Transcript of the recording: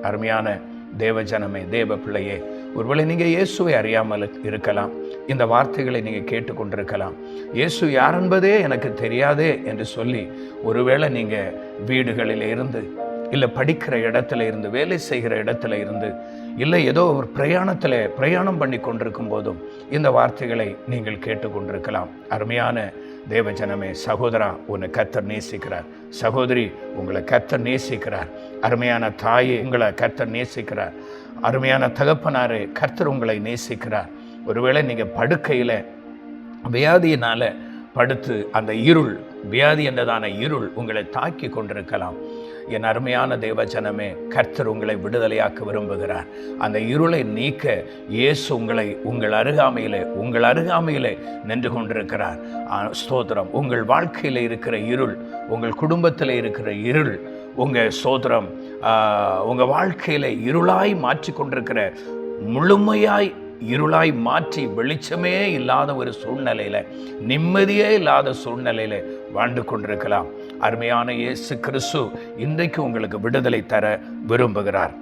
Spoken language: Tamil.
அருமையான தேவ ஜனமே, தேவ பிள்ளையே, ஒருவேளை நீங்கள் இயேசுவை அறியாமல் இருக்கலாம். இந்த வார்த்தைகளை நீங்கள் கேட்டுக்கொண்டிருக்கலாம். இயேசு யார் என்பதே எனக்கு தெரியாதே என்று சொல்லி ஒருவேளை நீங்கள் வீடுகளில் இருந்து, இல்லை படிக்கிற இடத்துல இருந்து, வேலை செய்கிற இடத்துல இருந்து, இல்லை ஏதோ ஒரு பிரயாணம் பண்ணி கொண்டிருக்கும் போதும் இந்த வார்த்தைகளை நீங்கள் கேட்டுக்கொண்டிருக்கலாம். அருமையான தேவ ஜனமே, சகோதரா, உன்னை கர்த்தர் நேசிக்கிறார். சகோதரி, உங்களை கர்த்தர் நேசிக்கிறார். அருமையான தாயே, உங்களை கர்த்தர் நேசிக்கிறார். அருமையான தகப்பனாரே, கர்த்தர் உங்களை நேசிக்கிறார். ஒருவேளை நீங்கள் படுக்கையில் வியாதியினால் படுத்து அந்த இருள், வியாதி என்றதான இருள் உங்களை தாக்கி கொண்டிருக்கலாம். என் அருமையான தேவ ஜனமே, கர்த்தர் உங்களை விடுதலையாக்க விரும்புகிறார். அந்த இருளை நீக்க இயேசு உங்கள் அருகாமையிலே நின்று கொண்டிருக்கிறார். ஸ்தோத்திரம். உங்கள் வாழ்க்கையில் இருக்கிற இருள், உங்கள் குடும்பத்தில் இருக்கிற இருள், உங்கள் ஸ்தோத்திரம், உங்கள் வாழ்க்கையில் இருளாய் மாற்றி கொண்டிருக்கிற, முழுமையாய் இருளாய் மாற்றி வெளிச்சமே இல்லாத ஒரு சூழ்நிலையில், நிம்மதியே இல்லாத சூழ்நிலையில் வாழ்ந்து கொண்டிருக்கலாம். அருமையான இயேசு கிறிஸ்து இன்றைக்கு உங்களுக்கு விடுதலை தர விரும்புகிறார்.